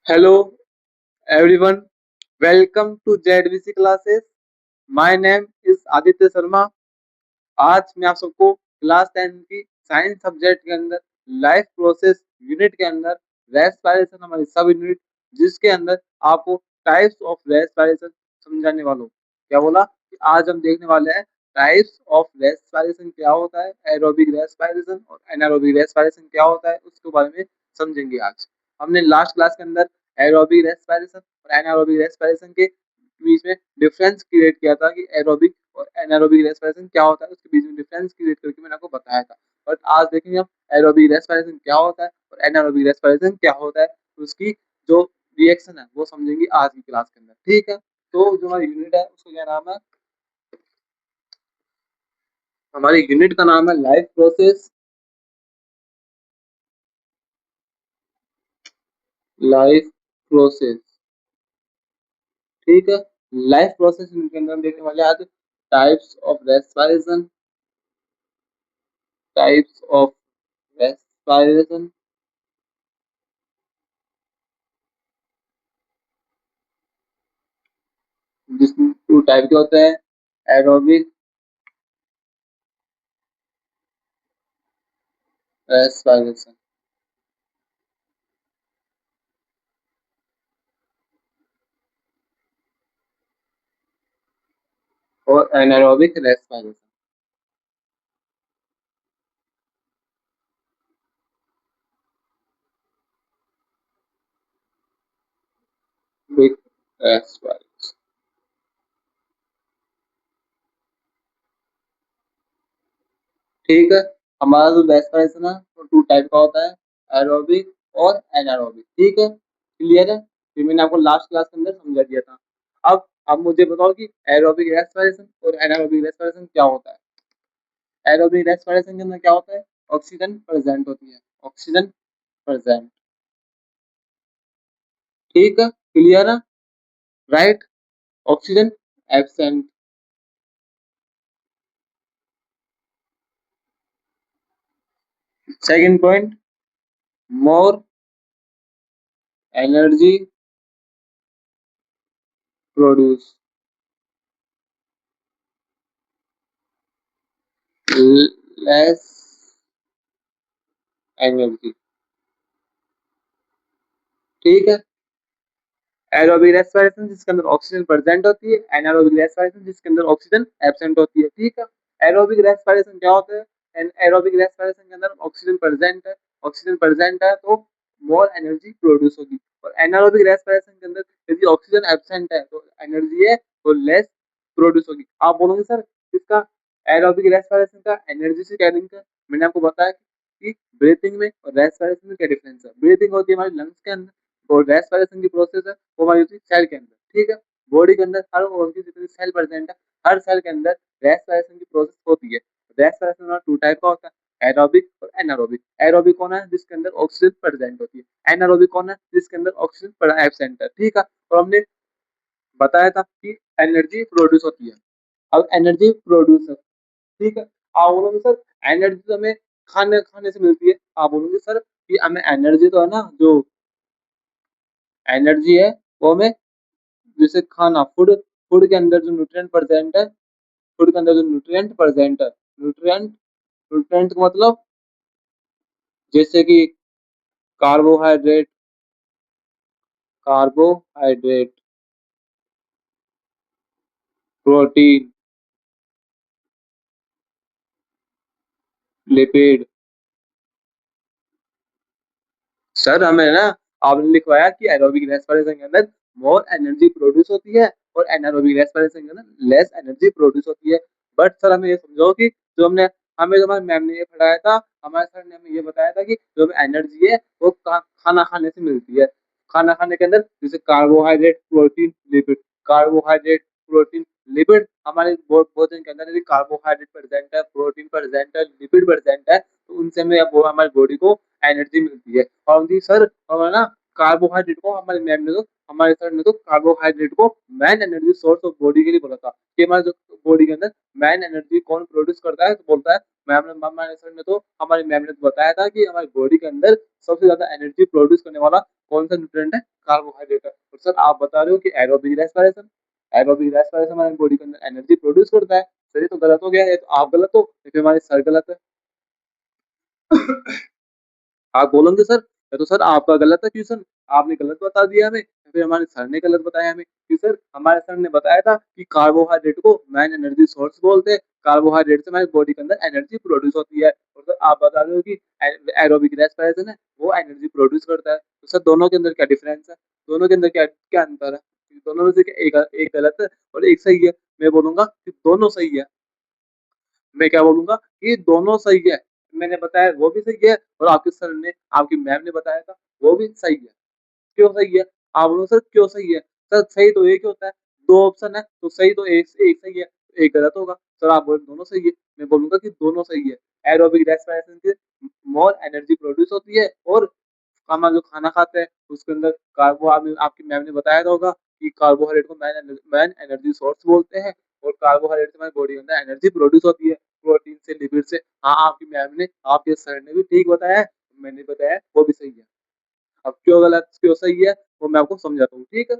Hello everyone, welcome to ZVC classes. My name is Aditya Sharma. आज मैं आप सबको क्लास 10 की साइंस सब्जेक्ट के अंदर लाइफ प्रोसेस यूनिट के अंदर रेस्पिरेशन हमारी सब यूनिट जिसके अंदर आपको टाइप्स ऑफ रेस्पिरेशन समझाने वाला हूँ। क्या बोला कि आज हम देखने वाले हैं टाइप्स ऑफ रेस्पिरेशन क्या होता है, एरोबिक रेस्पिरेशन और एनारोबिक रेस्पिरेशन क्या होता है, उसके बारे में समझेंगे। आज हमने लास्ट क्लास के अंदर एरोबिक रेस्पिरेशन और एनारोबिक रेस्पिरेशन के बीच में डिफरेंस क्रिएट किया था कि एरोबिक और एनारोबिक रेस्पिरेशन क्या होता है, उसके बीच में डिफरेंस क्रिएट करके मैंने आपको बताया था। बट आज देखेंगे हम एरोबिक रेस्पिरेशन क्या होता है और एनारोबिक रेस्पिरेशन क्या होता है, उसकी जो रिएक्शन है वो समझेंगे आज की क्लास के अंदर। ठीक है, तो जो हमारी यूनिट है उसका क्या नाम है? हमारी यूनिट का नाम है लाइफ प्रोसेस। लाइफ प्रोसेस, ठीक है। लाइफ प्रोसेस के अंदर हम देखने वाले आज types of respiration. Types of respiration, जिसमें टू टाइप के होते हैं, एरोबिक रेस्पिरेशन और एनारोबिक रेस्पिरेशन। विथ रेस्पिरेशन, ठीक है। हमारा जो रेस्पिरेशन है वो टू टाइप का होता है, एरोबिक और एनारोबिक। ठीक है, क्लियर है? फिर मैंने आपको लास्ट क्लास के अंदर समझा दिया था। अब मुझे बताओ कि एरोबिक रेस्पिरेशन और एनारोबिक रेस्पिरेशन क्या होता है। एरोबिक रेस्पिरेशन के अंदर क्या होता है? ऑक्सीजन प्रेजेंट होती है, ऑक्सीजन प्रेजेंट। ठीक है, क्लियर है? Right, oxygen absent. Second point, more energy produce, less energy. ठीक है, एरोबिक रेस्पिरेशन जिसके अंदर ऑक्सीजन प्रेजेंट होती है, एनारोबिक रेस्पिरेशन जिसके अंदर ऑक्सीजन एब्सेंट होती है। ठीक है, एरोबिक रेस्पिरेशन क्या होता है? एरोबिक रेस्पिरेशन के अंदर ऑक्सीजन प्रेजेंट है, ऑक्सीजन प्रेजेंट है तो मोर एनर्जी प्रोड्यूस होगी। और एनारोबिक रेस्पिरेशन के अंदर यदि ऑक्सीजन एब्सेंट है तो एनर्जी है वो लेस प्रोड्यूस होगी। आप बोलोगे सर इसका एरोबिक रेस्पिरेशन का एनर्जी से क्या लिंक है? मैंने आपको बताया कि ब्रीथिंग में और रेस्पिरेशन में क्या डिफरेंस है। ब्रीथिंग होती है हमारे लंग्स के अंदर और रेस्पिरेशन की प्रोसेस है वो हमारी होती है सेल के अंदर। ठीक है, बॉडी के अंदर हर ऑर्गन की जितनी सेल प्रेजेंट है हर सेल के अंदर रेस्पिरेशन की प्रोसेस होती है। रेस्पिरेशन टू टाइप का होता है, एरोबिक और एनारोबिक। एरोबिक कौन है? जिसके अंदर ऑक्सीजन प्रेजेंट होती है। एनारोबिक कौन है? जिसके अंदर ऑक्सीजन एब्सेंट है। ठीक है, और हमने बताया था कि एनर्जी प्रोड्यूस होती है। अब एनर्जी प्रोड्यूस, ठीक है। आप बोलोगे सर एनर्जी तो हमें खाने खाने से मिलती है। आप बोलोगे सर कि हमें एनर्जी तो है ना, जो एनर्जी है वो हमें जैसे खाना, फूड, फूड के अंदर जो न्यूट्रिएंट प्रेजेंट है, फूड के अंदर जो न्यूट्रिएंट प्रेजेंट है, न्यूट्रिएंट, न्यूट्रिएंट का मतलब जैसे कि carbohydrate, carbohydrate, protein, lipid. Sir हमें ना आपने लिखवाया कि एरोबिक रेस्पिरेशन के अंदर मोर एनर्जी प्रोड्यूस होती है और एनारोबिक रेस्पिरेशन के अंदर लेस एनर्जी प्रोड्यूस होती है। बट सर हमें ये समझो कि जो हमने हमें जो हमारे मैम ने ये पढ़ाया था, हमारे सर ने हमें ये बताया था कि जो एनर्जी है वो खाना खाने से मिलती है। खाना खाने के अंदर जैसे carbohydrate, protein, lipid. Carbohydrate, protein, lipid. हमारे भोजन के अंदर यदि कार्बोहाइड्रेट प्रेजेंट है, प्रोटीन प्रेजेंट है, लिपिड प्रेजेंट है तो उनसे हमें हमारी बॉडी को एनर्जी मिलती है। और जी सर हमारा ना कार्बोहाइड्रेट को हमारे मैम ने तो हमारे सर ने तो कार्बोहाइड्रेट को man energy source of body के लिए बोला था कि हमारे जो बॉडी के अंदर मैन एनर्जी कौन प्रोड्यूस करता है, तो बोलता है मैम ने, हमारे सर ने तो हमारे मैम ने तो बताया था कि हमारी बॉडी के अंदर सबसे ज्यादा एनर्जी प्रोड्यूस करने वाला कौन सा न्यूट्रिएंट है? कार्बोहाइड्रेट है। और सर आप बता रहे हो कि एरोबिक रेस्पिरेशन, एरोबिक रेस्पिरेशन हमारी बॉडी के अंदर एनर्जी प्रोड्यूस करता है। सर ये तो गलत हो गया है, तो आप गलत हो या फिर हमारे सर गलत है। आप बोलोगे सर, या तो सर आपका गलत है क्वेश्चन, आपने गलत बता दिया हमें, या फिर हमारे सर ने गलत बताया हमें। कि सर हमारे सर ने बताया था कि कार्बोहाइड्रेट को मेन एनर्जी सोर्स बोलते हैं, कार्बोहाइड्रेट से हमारी बॉडी के अंदर एनर्जी प्रोड्यूस होती है। और सर आप बता रहे हो कि एरोबिक रेस्पिरेशन है वो एनर्जी प्रोड्यूस करता है। तो सर दोनों के अंदर क्या डिफरेंस है, दोनों के अंदर क्या क्या अंतर है? दोनों में से एक एक गलत है और एक सही है। मैं बोलूंगा कि दोनों सही है। मैं क्या बोलूंगा कि दोनों सही है। मैंने बताया वो भी सही है और आपके सर ने, आपकी मैम ने बताया था वो भी सही है। क्यों सही है? आप बोलो सर क्यों सही है? सर सही तो एक ही होता है, दो ऑप्शन है तो सही तो एक एक सही है, एक गलत होगा। सर आप बोले दोनों सही है, मैं बोलूंगा कि दोनों सही है। एरोबिक रेस्पिरेशन से मोर एनर्जी प्रोड्यूस होती है और हम जो खाना खाते हैं उसके अंदर कार्बो, आपकी मैम ने बताया था होगा कि कार्बोहाइड्रेट को मैन एनर्जी सोर्स बोलते हैं। और कार्बोहाइड्रेट से हमारी बॉडी के अंदर एनर्जी प्रोड्यूस होती है, प्रोटीन से, लिपिड से। हाँ आपकी मैम ने, आपके सर ने भी ठीक बताया है, मैंने बताया वो भी सही है। अब क्यों गलत क्यों सही है वो मैं आपको समझाता हूँ, ठीक है।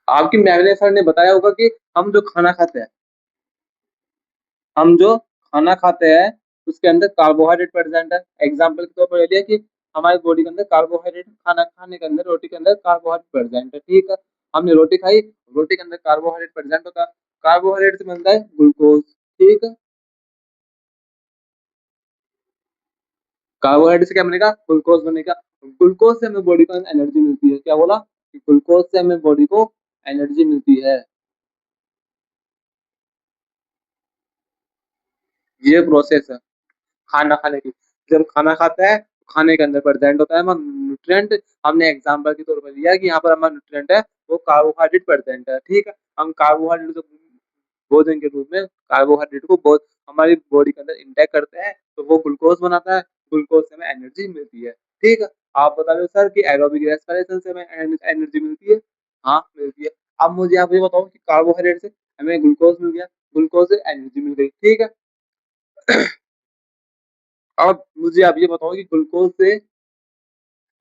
आपकी मैम ने, सर ने बताया होगा कि हम जो खाना खाते हैं, हम जो खाना खाते हैं उसके अंदर कार्बोहाइड्रेट प्रेजेंट है। एग्जाम्पल के तौर पर ले लिया कि हमारी बॉडी के अंदर कार्बोहाइड्रेट, खाना खाने के अंदर रोटी के अंदर कार्बोहाइड्रेट प्रेजेंट है, ठीक है। हमने रोटी खाई, रोटी के अंदर कार्बोहाइड्रेट प्रेजेंट होता है, कार्बोहाइड्रेट से बनता है ग्लूकोज, ठीक है। कार्बोहाइड्रेट से क्या बनेगा? ग्लूकोज बनेगा। ग्लूकोज से हमें बॉडी को एनर्जी मिलती है। क्या बोला? ग्लूकोज से हमें बॉडी को एनर्जी मिलती है। ये प्रोसेस है खाना खाने की। जब खाना खाता है तो खाने के अंदर प्रेजेंट होता है हमारा न्यूट्रिएंट। हमने एग्जांपल के तौर पर लिया कि यहाँ पर हमारा न्यूट्रिएंट है वो कार्बोहाइड्रेट प्रेजेंट है, ठीक है। हम कार्बोहाइड्रेट को भोजन के रूप में कार्बोहाइड्रेट को बहुत हमारी बॉडी के अंदर इंटेक करते हैं तो वो ग्लूकोज बनाता है, ग्लूकोज से हमें एनर्जी मिलती है, ठीक है। आप बता रहे हो सर कि एरोबिक रेस्पिरेशन से हमें एनर्जी मिलती है। हाँ मिलती है। अब मुझे आप ये बताओ कि कार्बोहाइड्रेट से हमें ग्लूकोज मिल गया, ग्लूकोज से एनर्जी मिल गई, ठीक है। अब मुझे आप ये बताओ कि ग्लूकोज से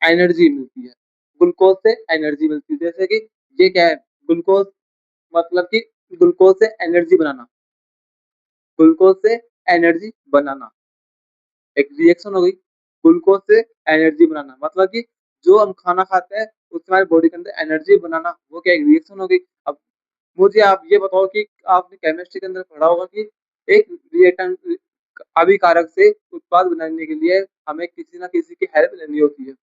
एनर्जी मिलती है, ग्लूकोज से एनर्जी मिलती है, जैसे कि ये क्या है? ग्लूकोज मतलब कि ग्लूकोज से एनर्जी बनाना, ग्लूकोज से एनर्जी बनाना एक रिएक्शन हो गई। ग्लूकोज से एनर्जी बनाना मतलब कि जो हम खाना खाते हैं उससे हमारी बॉडी के अंदर एनर्जी बनाना, वो क्या एक रिएक्शन हो गई। अब मुझे आप ये बताओ कि आपने केमिस्ट्री के अंदर पढ़ा होगा कि एक रिएक्टेंट, अभिकारक से उत्पाद बनाने के लिए हमें किसी ना किसी की हेल्प लेनी होती है।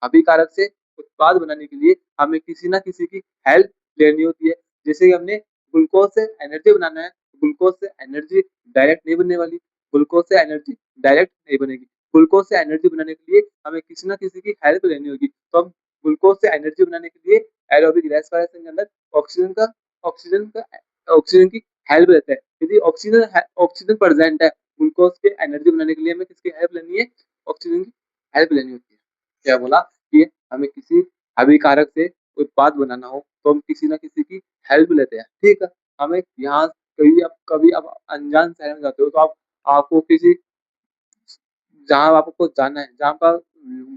अभिकारक से उत्पाद बनाने के लिए हमें किसी ना किसी की हेल्प लेनी होती है। जैसे कि हमने ग्लूकोज से एनर्जी बनाना है, ग्लूकोज से एनर्जी डायरेक्ट नहीं बनने वाली, ग्लूकोज से एनर्जी डायरेक्ट नहीं बनेगी। ग्लूकोज से एनर्जी बनाने के लिए हमें किसी ना किसी की हेल्प लेनी होगी। तो हम ग्लूकोज से एनर्जी बनाने के लिए एरोबिक रेस्पिरेशन के अंदर ऑक्सीजन का ऑक्सीजन का ऑक्सीजन की हेल्प लेते हैं। यदि ऑक्सीजन ऑक्सीजन प्रेजेंट है, ग्लूकोज के एनर्जी बनाने के लिए हमें किसकी हेल्प लेनी है? ऑक्सीजन की हेल्प लेनी होती है। क्या बोला? कि हमें किसी अभिकारक से उत्पाद बनाना हो तो हम किसी ना किसी की हेल्प लेते हैं, ठीक है। हमें यहाँ कभी आप अनजान शहर में जाते हो तो आप, आपको किसी, जहाँ आपको जाना है, जहाँ पर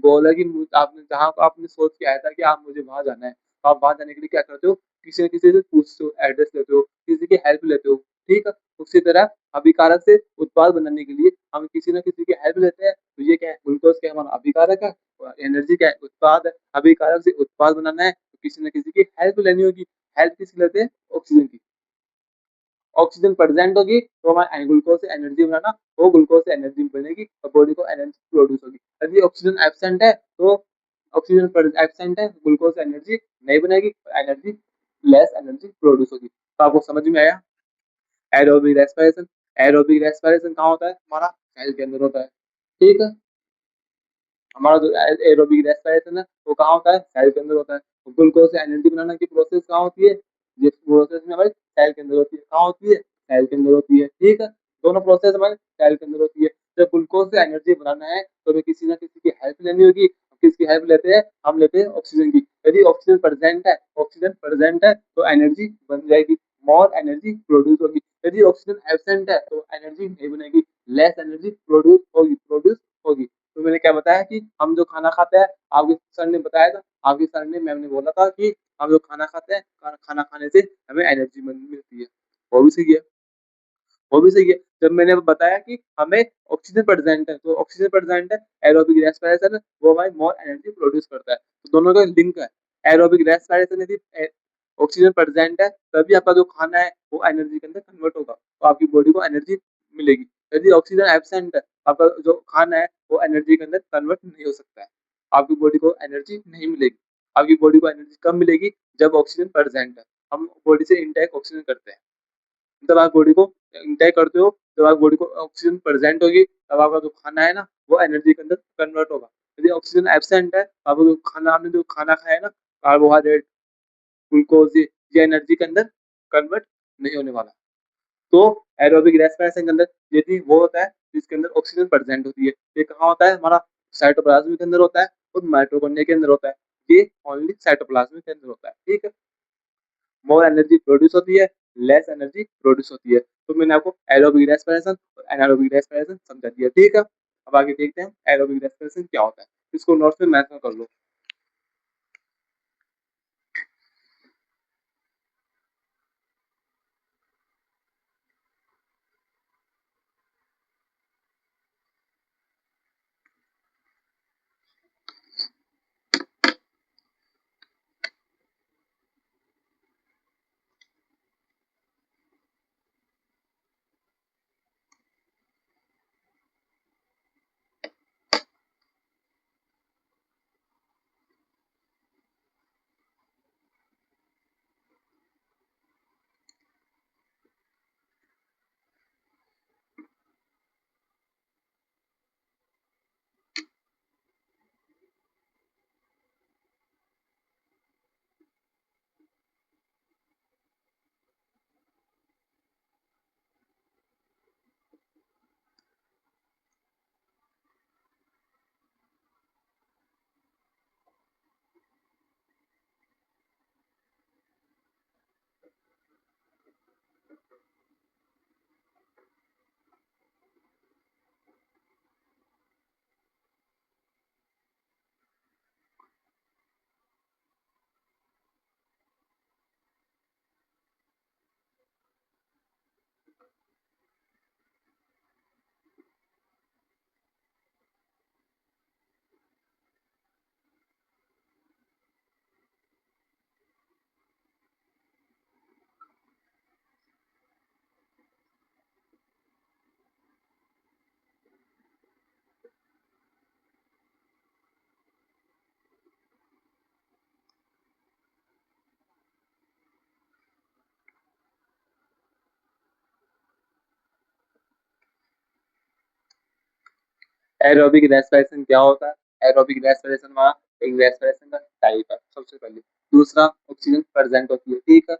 बोला कि आपने, जहाँ आपने सोच के आया था कि आप मुझे वहां जाना है, तो आप वहां जाने के लिए क्या करते हो? किसी न किसी से पूछते हो, एड्रेस लेते हो, किसी की हेल्प लेते हो, ठीक है। उसी तरह अभिकारक से उत्पाद बनाने के लिए हम किसी न किसी की हेल्प लेते हैं। तो ये क्या है? ग्लूकोज क्या हमारा अभिकारक है, एनर्जी क्या है? उत्पाद है। अभिकारक से उत्पाद बनाना है तो किसी न किसी की हेल्प लेनी होगी। हेल्प किसकी लेते हैं? ऑक्सीजन की। ऑक्सीजन प्रेजेंट होगी तो हमारे ग्लूकोज से एनर्जी बनाना, वो ग्लूकोज से एनर्जी बनेगी और बॉडी को एनर्जी प्रोड्यूस होगी। यदि ऑक्सीजन एब्सेंट है तो ऑक्सीजन एब्सेंट है, ग्लूकोज से एनर्जी नहीं बनेगी, एनर्जी लेस एनर्जी प्रोड्यूस होगी। तो आपको समझ में आया? एरोबिक रेस्पिरेशन, एरोबिक रेस्पिरेशन कहाँ होता है? हमारा सेल के अंदर होता है, ठीक है। हमारा जो एरोबिक रेस्पिरेशन है वो कहाँ होता है? सेल के अंदर होता है। ग्लूकोज से एनर्जी बनाने की प्रोसेस कहाँ होती है? जिस प्रोसेस में हमारे सेल के अंदर होती है। कहाँ होती है? सेल के अंदर होती है, ठीक है। दोनों प्रोसेस हमारे सेल के अंदर होती है। जब ग्लूकोज से एनर्जी बनाना है तो हमें किसी ना किसी की हेल्प लेनी होगी। किसकी हेल्प लेते हैं? हम लेते हैं ऑक्सीजन की। यदि ऑक्सीजन प्रेजेंट है, ऑक्सीजन प्रेजेंट है तो एनर्जी बन जाएगी। मोर एनर्जी प्रोड्यूस होगी। यदि ऑक्सीजन एब्सेंट है तो एनर्जी नहीं बनेगी, लेस एनर्जी प्रोड्यूस होगी। तो मैंने क्या बताया कि हम जो खाना खाते हैं, आपके सर ने बताया था, आपके सर ने मैम ने बोला था कि हम जो खाना खाते हैं, खाना खाने से हमें एनर्जी मिलती है। वो भी सही है, वो भी सही है। जब मैंने बताया कि हमें ऑक्सीजन प्रेजेंट है, तो ऑक्सीजन प्रेजेंट है, एरोबिक रेस्पिरेशन वो हमारी मोर एनर्जी प्रोड्यूस करता है, तो दोनों का लिंक है। एरोबिक रेस्पिरेशन यदि ऑक्सीजन प्रेजेंट है तभी आपका जो खाना है वो एनर्जी के अंदर कन्वर्ट होगा, तो आपकी बॉडी को एनर्जी मिलेगी। यदि ऑक्सीजन एब्सेंट है, आपका जो खाना है वो एनर्जी के अंदर कन्वर्ट नहीं हो सकता है, आपकी बॉडी को एनर्जी नहीं मिलेगी। आपकी बॉडी को एनर्जी कब मिलेगी? जब ऑक्सीजन प्रेजेंट है। हम बॉडी से इंटेक ऑक्सीजन करते हैं, जब आप बॉडी को इंटेक करते हो, जब आप बॉडी को ऑक्सीजन प्रेजेंट होगी, तब आपका जो खाना है ना वो एनर्जी के अंदर कन्वर्ट होगा। यदि ऑक्सीजन एब्सेंट है, आपको जो खाना, आपने जो खाना खाया है ना, कार्बोहाइड्रेट, ग्लूकोज, ये एनर्जी के अंदर कन्वर्ट नहीं होने वाला। तो एरोबिक रेस्पिरेशन के अंदर यदि वो होता है जिसके अंदर ऑक्सीजन प्रेजेंट होती है, ये कहाँ होता है? हमारा साइटोप्लाज्म के अंदर होता है और माइटोकॉन्ड्रिया के अंदर होता है। ये ओनली साइटोप्लाज्म के अंदर होता है, ठीक है। मोर एनर्जी प्रोड्यूस होती है, लेस एनर्जी प्रोड्यूस होती है। तो मैंने आपको एरोबिक रेस्पिरेशन और एनारोबिक रेस्पिरेशन समझा दिया, ठीक है। अब आगे देखते हैं एरोबिक रेस्पिरेशन क्या होता है, इसको नोट्स में मेंशन कर लो। एरोबिक रेस्पिरेशन क्या होता है? एरोबिक रेस्पिरेशन हमारा एक रेस्पिरेशन का टाइप है, सबसे पहले। दूसरा, ऑक्सीजन प्रेजेंट होती है, ठीक है,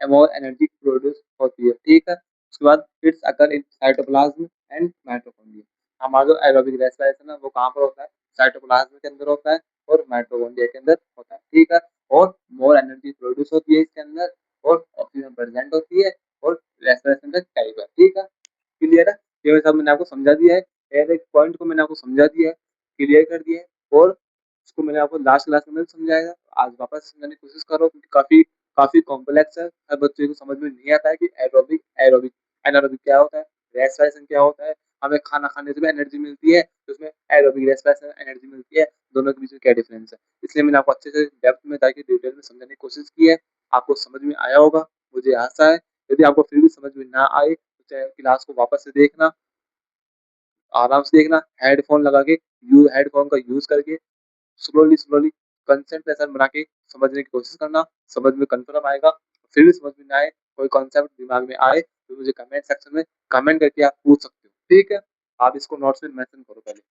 मोर एनर्जी प्रोड्यूस होती है, ठीक है। उसके बाद it's occur in cytoplasm and mitochondria. हमारा जो एरोबिक रेस्पिरेशन है वो कहाँ पर होता है? साइटोप्लाज्म के अंदर होता है और माइटोकॉन्ड्रिया के अंदर होता है, ठीक है। और मोर एनर्जी प्रोड्यूस होती है इसके अंदर, और ऑक्सीजन प्रेजेंट होती है, और रेस्पिरेशन का टाइप है, ठीक है। क्लियर है? ये सब मैंने आपको समझा दिया है, हर एक पॉइंट को मैंने आपको समझा दिया है, क्लियर कर दिया है। और उसको मैंने आपको लास्ट क्लास में समझाया, आज वापस समझाने की कोशिश करो, क्योंकि काफी काफी कॉम्प्लेक्स है, हर बच्चे को समझ में नहीं आता है कि एरोबिक एरोबिक एनारोबिक क्या होता है, रेस्पिरेशन क्या होता है। हमें खाना खाने से भी एनर्जी मिलती है, तो उसमें एरोबिक रेस्पिरेशन एनर्जी मिलती है, दोनों के बीच में क्या डिफरेंस है। इसलिए मैंने आपको अच्छे से डेप्थ में ताकि डिटेल में समझाने की कोशिश की है, आपको समझ में आया होगा, मुझे आशा है। यदि आपको फिर भी समझ में ना आए तो चाहे क्लास को वापस से देखना, आराम से देखना, हेडफोन लगा के, हेडफोन का यूज करके स्लोली स्लोली कंसंट्रेशन बना के समझने की कोशिश करना, समझ में कंफर्म आएगा। फिर भी समझ में ना आए, कोई कॉन्सेप्ट दिमाग में आए, तो मुझे कमेंट सेक्शन में कमेंट करके आप पूछ सकते हो, ठीक है। आप इसको नोट्स में मेंशन करो पहले।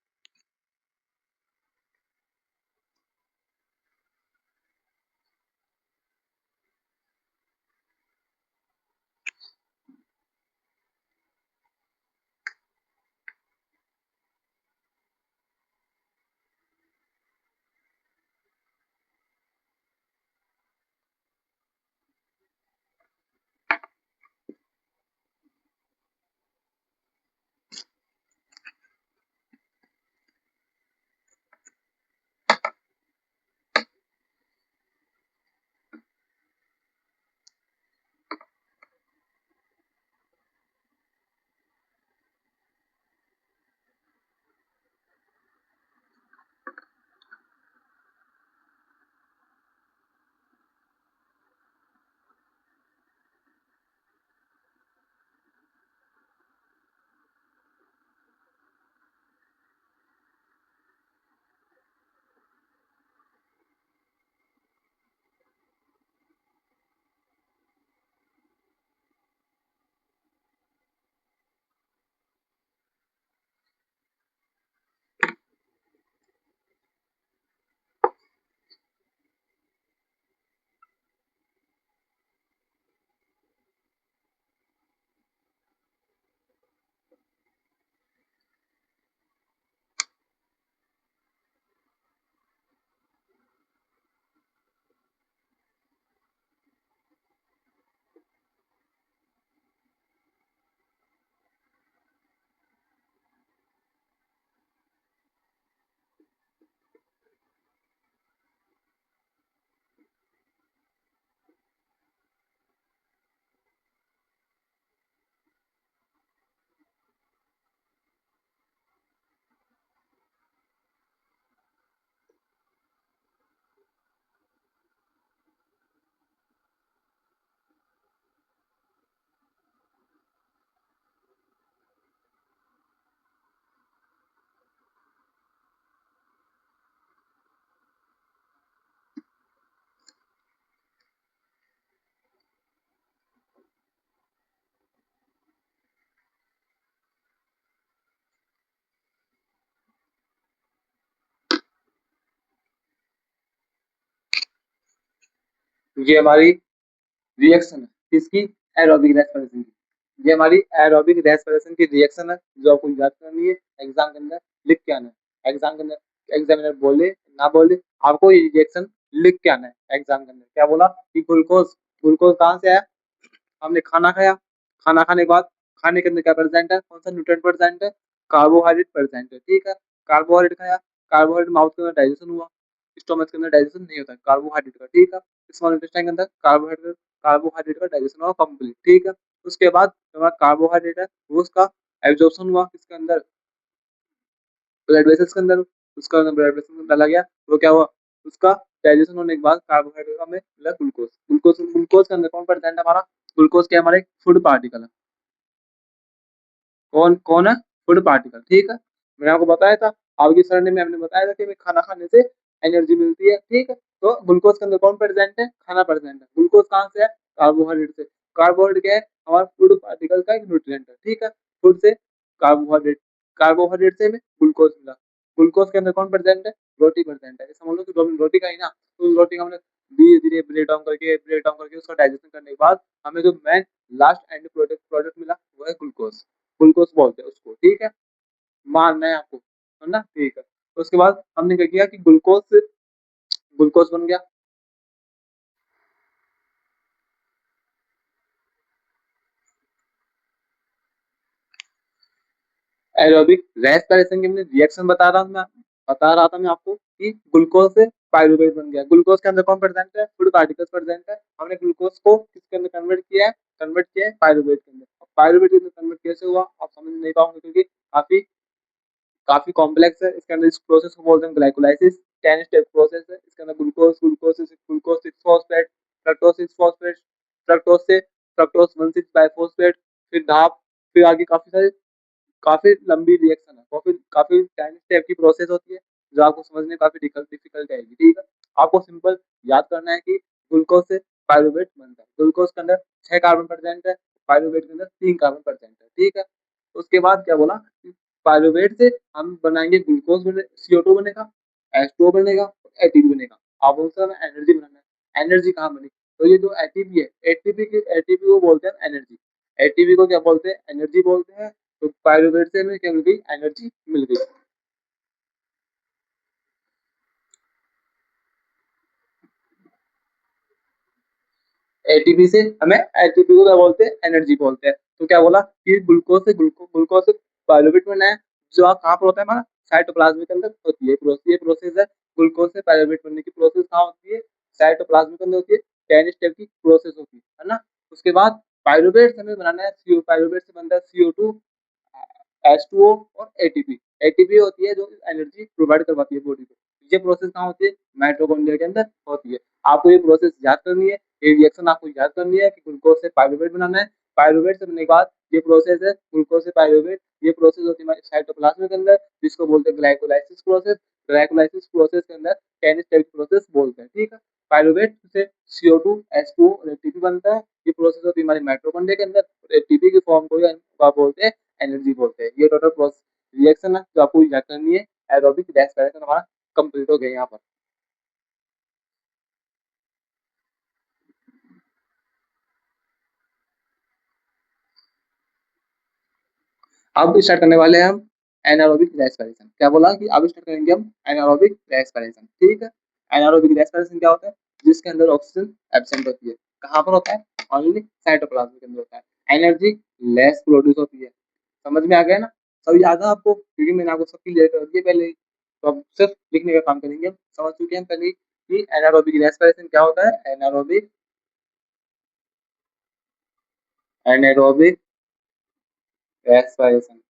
ये हमारी रिएक्शन है किसकी, एरोबिक रेस्पिरेशन की। ये हमारी एरोबिक रेस्पिरेशन की रिएक्शन है जो आपको याद करनी है, एग्जाम के अंदर लिख के आना है। एग्जाम के अंदर एग्जामिनर बोले ना बोले आपको ये रिएक्शन लिख के आना है एग्जाम के अंदर। क्या बोला कि ग्लूकोज, ग्लूकोज कहाँ से आया, हमने खाना खाया, खाना खाने के बाद खाने के अंदर क्या प्रेजेंट है, कौन सा न्यूट्रिएंट प्रेजेंट है, कार्बोहाइड्रेट प्रेजेंट है, ठीक है। कार्बोहाइड्रेट खाया, कार्बोहाइड्रेट माउथ के अंदर डाइजेशन हुआ, स्टोमच के अंदर डाइजेशन नहीं होता कार्बोहाइड्रेट का, ठीक है। स्मॉल इंटेस्टाइन के अंदर कार्बोहाइड्रेट, कार्बोहाइड्रेट का डाइजेशन हुआ कंप्लीट, ठीक है। उसके बाद हमारा कार्बोहाइड्रेट है वो उसका एब्जॉर्प्शन हुआ किसके अंदर, ब्लड वेसल्स के अंदर, उसका ब्लड वेसल में डाला गया, वो क्या हुआ, उसका डाइजेशन होने के बाद कार्बोहाइड्रेट में मिला ग्लूकोज, ग्लूकोज ग्लूकोज के अंदर कौन प्रेजेंट है हमारा, ग्लूकोज क्या हमारे फूड पार्टिकल है, कौन कौन है, फूड पार्टिकल, ठीक है। मैंने आपको बताया था, आपकी सरने में हमने बताया था कि खाना खाने से एनर्जी मिलती है, ठीक है। तो ग्लूकोज के अंदर कौन प्रेजेंट है, खाना प्रेजेंट है। ग्लूकोज कहाँ से है, कार्बोहाइड्रेट से। कार्बोहाइड्रेट क्या है, हमारा फूड पार्टिकल का एक न्यूट्रिएंट है, ठीक है। फूड से कार्बोहाइड्रेट, कार्बोहाइड्रेट से हमें ग्लूकोज मिला। ग्लूकोज के अंदर कौन प्रेजेंट है, रोटी प्रेजेंट है। समझ लो कि रोटी का ही ना, तो उस रोटी का हमने धीरे धीरे ब्रेक डाउन करके उसका डाइजेशन करने के बाद हमें जो main last and product product मिला वो है ग्लूकोज, ग्लूकोज बोलते हैं उसको, ठीक है। मानना है आपको, है ना, ठीक है। तो उसके बाद हमने क्या किया कि ग्लूकोज से ग्लूकोज बन गया। एरोबिक रेस्पिरेशन के रिएक्शन बता रहा था मैं आपको कि ग्लूकोज से पायरुवेट बन गया। ग्लूकोज के अंदर कौन प्रेजेंट है, फूड पार्टिकल्स प्रेजेंट है। हमने ग्लूकोज को किसके अंदर कन्वर्ट किया है पायरुवेट के अंदर। पायरुवेट के अंदर कन्वर्ट कैसे हुआ आप समझ नहीं पाओगे क्योंकि काफी काफी कॉम्प्लेक्स है। इसके अंदर इस प्रोसेस को बोलते हैं ग्लाइकोलाइसिस, 10 स्टेप प्रोसेस है। इसके अंदर glucose glucose glucose 6 phosphate, fructose 6 phosphate, fructose से फ्रक्टोज 1 6 बाइफॉस्फेट, फिर धाप, फिर आगे काफी सारे, काफी लंबी रिएक्शन है, काफी काफी 10 स्टेप की प्रोसेस होती है जो आपको समझने में काफी डिफिकल्ट आएगी, ठीक है। आपको सिंपल याद करना है कि ग्लूकोज से पायरुवेट बनता है। ग्लूकोज के अंदर 6 कार्बन प्रेजेंट है, पायरुवेट के अंदर 3 कार्बन प्रेजेंट है, ठीक है। उसके बाद क्या बोला, पायरुवेट से हम बनाएंगे ग्लूकोज बने, CO2 बनेगा, H2O बनेगा, एटीपी बनेगा। आप उनसे हमें एनर्जी बनाना है। एनर्जी कहाँ बनी, तो ये जो एटीपी है, एटीपी को बोलते हैं एनर्जी। एटीपी को क्या बोलते हैं, एनर्जी बोलते हैं। तो पायरुवेट से हमें क्या मिल गई, एनर्जी मिल गई। एटीपी से हमें, एटीपी को क्या बोलते हैं, एनर्जी बोलते हैं। तो क्या बोला कि ग्लूकोज से पायरुवेट बना है जो कहाँ पर होता है हमारा, साइटोप्लाज्म के अंदर होती है। ये प्रोसेस है ग्लूकोज से पायरुवेट बनने की प्रोसेस कहाँ होती है, साइटोप्लाज्म के अंदर होती है। 10 स्टेप की प्रोसेस होती है ना। उसके बाद पायरुवेट से हमें बनाना है CO, पायरुवेट से बनता है CO2, H2O और एटीपी। एटीपी होती है जो एनर्जी प्रोवाइड करवाती है बॉडी को। ये प्रोसेस कहाँ होती है, माइटोकॉन्ड्रिया के अंदर होती है। आपको ये प्रोसेस याद करनी है, ये रिएक्शन आपको याद करनी है कि ग्लूकोज से पायरुवेट बनाना है। पायरुवेट से बनने के बाद ये प्रोसेस है ग्लूकोज से पायरुवेट, ये प्रोसेस होती है हमारे साइटोप्लाज्म के अंदर जिसको बोलते हैं ग्लाइकोलाइसिस प्रोसेस। ग्लाइकोलाइसिस प्रोसेस के अंदर 10 स्टेप प्रोसेस बोलते हैं, ठीक है। पायरुवेट से CO2 H2O और एटीपी बनता है। ये प्रोसेस होती है हमारी माइटोकॉन्ड्रिया के अंदर। एटीपी की फॉर्म को बोलते हैं एनर्जी बोलते हैं। ये टोटल प्रोसेस रिएक्शन है जो आपको याद करनी है। एरोबिक रेस्पिरेशन हमारा कंप्लीट हो गया यहाँ पर। अब स्टार्ट करने वाले हैं हम एनारोबिक रेस्पिरेशन। क्या बोला कि अब स्टार्ट करेंगे हम एनारोबिक रेस्पिरेशन, ठीक है। एनारोबिक रेस्पिरेशन क्या होता है, जिसके अंदर ऑक्सीजन एब्सेंट होती है। कहाँ पर होता है, ओनली साइटोप्लाज्म के अंदर होता है। एनर्जी लेस प्रोड्यूस होती है। समझ में आ गया ना, सब याद है आपको क्योंकि मैंने आपको सब क्लियर कर दिया पहले ही। तो अब सिर्फ लिखने का काम करेंगे, हम समझ चुके हैं पहले ही कि एनारोबिक रेस्पिरेशन क्या होता है। Anaerobic, anaerobic respiration,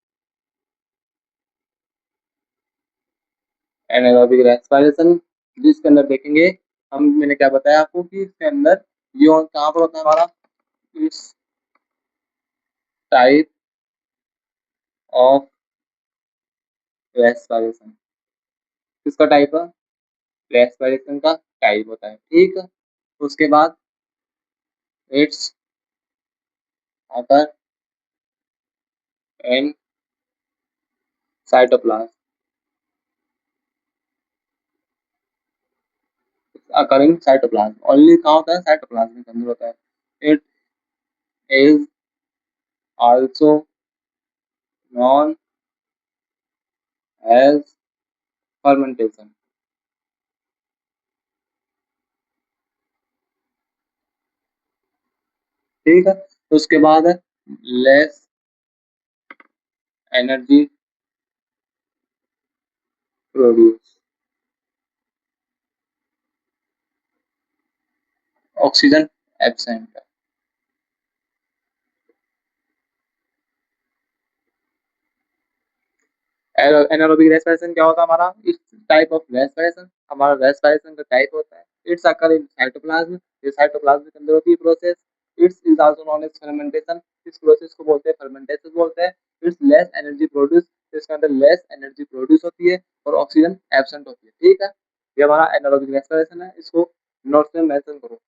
anaerobic respiration जिसके अंदर देखेंगे हम, मैंने क्या बताया आपको कि इसके अंदर ये कहाँ पर होता है हमारा, इस टाइप ऑफ रेस्पिरेशन, किसका टाइप है, रेस्पिरेशन का टाइप होता है, ठीक है। उसके बाद it's occur in cytoplasm, occurring cytoplasm, only कहाँ होता है? साइटोप्लाज्म के अंदर होता है। It is also known as fermentation. ठीक है, तो उसके बाद है less energy produce, oxygen absent है। एनारोबिक रेस्पिरेशन क्या होता है हमारा? इस टाइप ऑफ रेस्पिरेशन, हमारा रेस्पिरेशन का टाइप होता है। इट्स अकर इन साइटोप्लाज्म, ये साइटोप्लाज्म के अंदर होती है process. It's is also known as fermentation, इस प्रोसेस को बोलते हैं फर्मेंटेशन बोलते हैं। इट्स लेस एनर्जी प्रोड्यूस, इसके अंदर लेस एनर्जी प्रोड्यूस होती है और ऑक्सीजन एब्सेंट होती है। ठीक है, ये हमारा एनारोबिक रेस्पिरेशन है, इसको नोट्स में मेंशन करो।